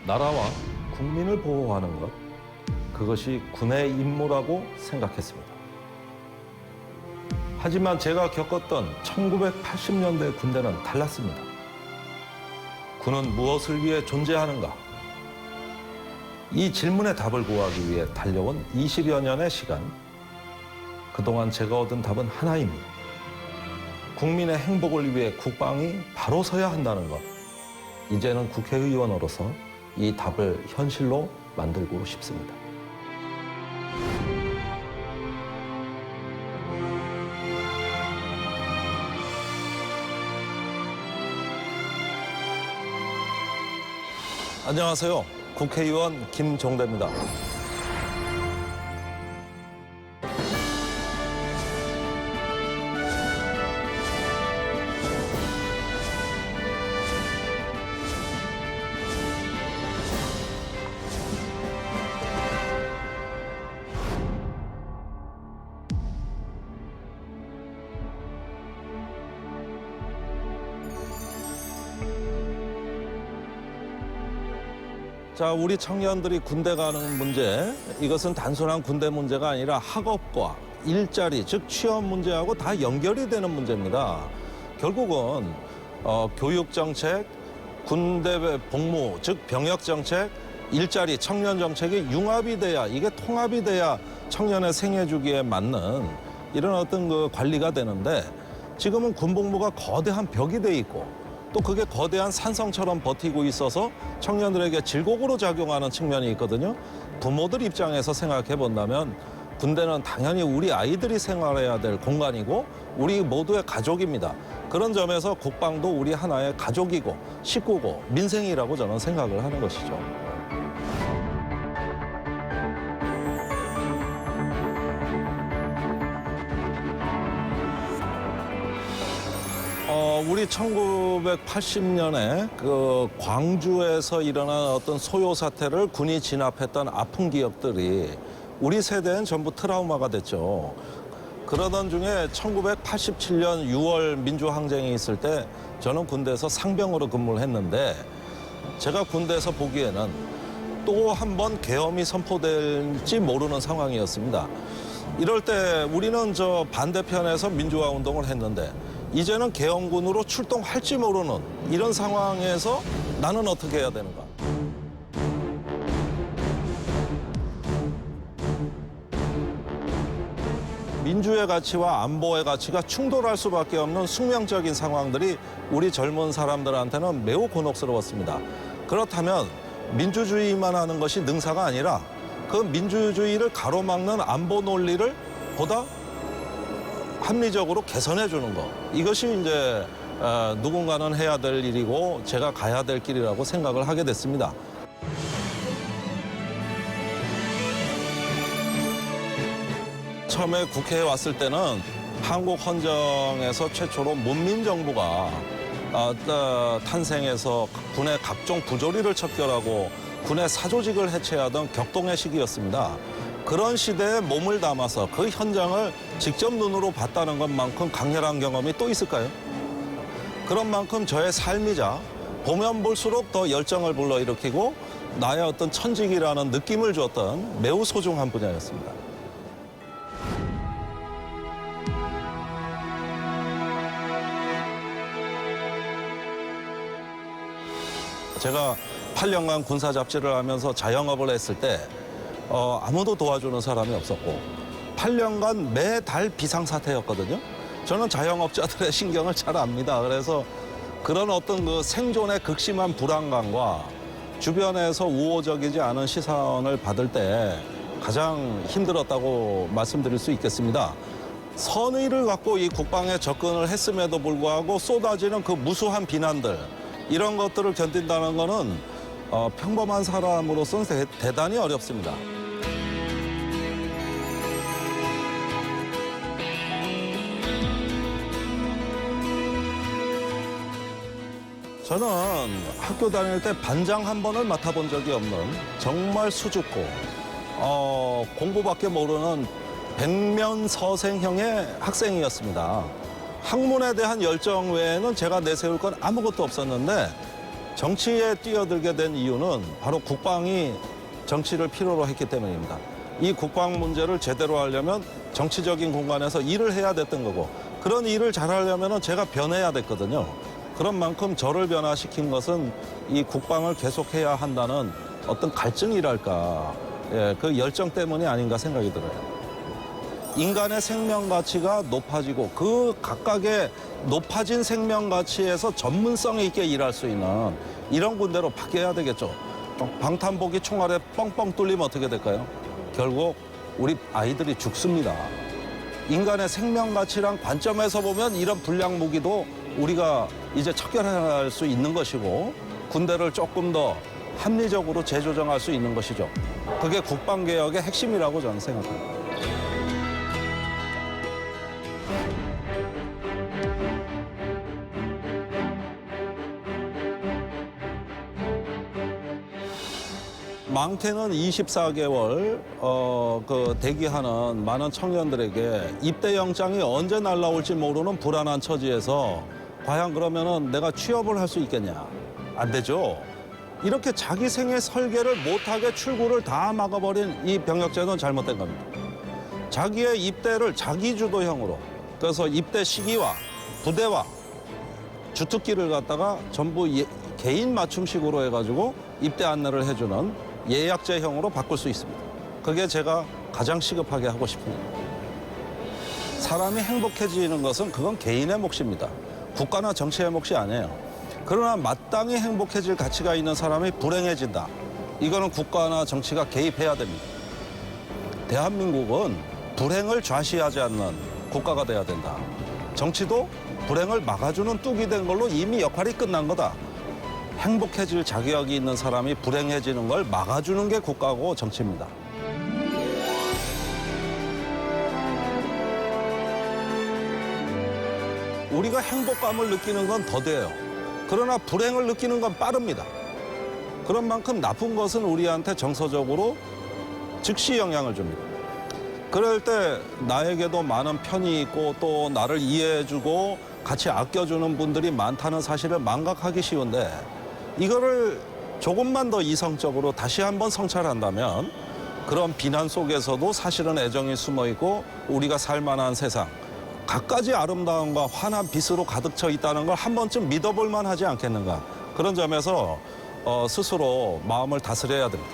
나라와 국민을 보호하는 것, 그것이 군의 임무라고 생각했습니다. 하지만 제가 겪었던 1980년대 군대는 달랐습니다. 군은 무엇을 위해 존재하는가? 이 질문의 답을 구하기 위해 달려온 20여 년의 시간, 그동안 제가 얻은 답은 하나입니다. 국민의 행복을 위해 국방이 바로 서야 한다는 것. 이제는 국회의원으로서 이 답을 현실로 만들고 싶습니다. 안녕하세요. 국회의원 김종대입니다. 자, 우리 청년들이 군대 가는 문제, 이것은 단순한 군대 문제가 아니라 학업과 일자리, 즉 취업 문제하고 다 연결이 되는 문제입니다. 결국은 교육 정책, 군대 복무, 즉 병역 정책, 일자리, 청년 정책이 융합이 돼야, 이게 통합이 돼야 청년의 생애 주기에 맞는 이런 어떤 그 관리가 되는데, 지금은 군복무가 거대한 벽이 돼 있고 또 그게 거대한 산성처럼 버티고 있어서 청년들에게 질곡으로 작용하는 측면이 있거든요. 부모들 입장에서 생각해 본다면 군대는 당연히 우리 아이들이 생활해야 될 공간이고 우리 모두의 가족입니다. 그런 점에서 국방도 우리 하나의 가족이고 식구고 민생이라고 저는 생각을 하는 것이죠. 우리 1980년에 그 광주에서 일어난 어떤 소요 사태를 군이 진압했던 아픈 기억들이 우리 세대엔 전부 트라우마가 됐죠. 그러던 중에 1987년 6월 민주항쟁이 있을 때 저는 군대에서 상병으로 근무를 했는데, 제가 군대에서 보기에는 또 한 번 계엄이 선포될지 모르는 상황이었습니다. 이럴 때 우리는 저 반대편에서 민주화 운동을 했는데 이제는 계엄군으로 출동할지 모르는 이런 상황에서 나는 어떻게 해야 되는가? 민주의 가치와 안보의 가치가 충돌할 수밖에 없는 숙명적인 상황들이 우리 젊은 사람들한테는 매우 곤혹스러웠습니다. 그렇다면 민주주의만 하는 것이 능사가 아니라 그 민주주의를 가로막는 안보 논리를 보다 합리적으로 개선해 주는 것, 이것이 이제 누군가는 해야 될 일이고 제가 가야 될 길이라고 생각을 하게 됐습니다. 처음에 국회에 왔을 때는 한국 헌정에서 최초로 문민정부가 탄생해서 군의 각종 부조리를 척결하고 군의 사조직을 해체하던 격동의 시기였습니다. 그런 시대에 몸을 담아서 그 현장을 직접 눈으로 봤다는 것만큼 강렬한 경험이 또 있을까요? 그런 만큼 저의 삶이자 보면 볼수록 더 열정을 불러일으키고 나의 어떤 천직이라는 느낌을 주었던 매우 소중한 분야였습니다. 제가 8년간 군사 잡지를 하면서 자영업을 했을 때 아무도 도와주는 사람이 없었고 8년간 매달 비상사태였거든요. 저는 자영업자들의 신경을 잘 압니다. 그래서 그런 어떤 그 생존의 극심한 불안감과 주변에서 우호적이지 않은 시선을 받을 때 가장 힘들었다고 말씀드릴 수 있겠습니다. 선의를 갖고 이 국방에 접근을 했음에도 불구하고 쏟아지는 그 무수한 비난들, 이런 것들을 견딘다는 거는 평범한 사람으로서는 대단히 어렵습니다. 저는 학교 다닐 때 반장 한 번을 맡아본 적이 없는 정말 수줍고 공부밖에 모르는 백면서생형의 학생이었습니다. 학문에 대한 열정 외에는 제가 내세울 건 아무것도 없었는데 정치에 뛰어들게 된 이유는 바로 국방이 정치를 필요로 했기 때문입니다. 이 국방 문제를 제대로 하려면 정치적인 공간에서 일을 해야 됐던 거고, 그런 일을 잘하려면 제가 변해야 됐거든요. 그런 만큼 저를 변화시킨 것은 이 국방을 계속해야 한다는 어떤 갈증이랄까, 예, 그 열정 때문이 아닌가 생각이 들어요. 인간의 생명 가치가 높아지고 그 각각의 높아진 생명 가치에서 전문성 있게 일할 수 있는 이런 군대로 바뀌어야 되겠죠. 방탄복이 총알에 뻥뻥 뚫리면 어떻게 될까요? 결국 우리 아이들이 죽습니다. 인간의 생명 가치랑 관점에서 보면 이런 불량 무기도 우리가 이제 척결할 수 있는 것이고, 군대를 조금 더 합리적으로 재조정할 수 있는 것이죠. 그게 국방개혁의 핵심이라고 저는 생각합니다. 많게는 24개월 대기하는 많은 청년들에게 입대 영장이 언제 날라올지 모르는 불안한 처지에서 과연 그러면은 내가 취업을 할 수 있겠냐? 안 되죠. 이렇게 자기 생애 설계를 못하게 출구를 다 막아버린 이 병역제도는 잘못된 겁니다. 자기의 입대를 자기주도형으로, 그래서 입대 시기와 부대와 주특기를 갖다가 전부 개인 맞춤식으로 해가지고 입대 안내를 해주는 예약제형으로 바꿀 수 있습니다. 그게 제가 가장 시급하게 하고 싶은 일입니다. 사람이 행복해지는 것은 그건 개인의 몫입니다. 국가나 정치의 몫이 아니에요. 그러나 마땅히 행복해질 가치가 있는 사람이 불행해진다. 이거는 국가나 정치가 개입해야 됩니다. 대한민국은 불행을 좌시하지 않는 국가가 돼야 된다. 정치도 불행을 막아주는 뚝이 된 걸로 이미 역할이 끝난 거다. 행복해질 자격이 있는 사람이 불행해지는 걸 막아주는 게 국가고 정치입니다. 우리가 행복감을 느끼는 건 더뎌요. 그러나 불행을 느끼는 건 빠릅니다. 그런 만큼 나쁜 것은 우리한테 정서적으로 즉시 영향을 줍니다. 그럴 때 나에게도 많은 편이 있고 또 나를 이해해주고 같이 아껴주는 분들이 많다는 사실을 망각하기 쉬운데, 이거를 조금만 더 이성적으로 다시 한번 성찰한다면 그런 비난 속에서도 사실은 애정이 숨어 있고 우리가 살만한 세상, 갖가지 아름다움과 환한 빛으로 가득 차 있다는 걸 한 번쯤 믿어볼 만하지 않겠는가. 그런 점에서 스스로 마음을 다스려야 됩니다.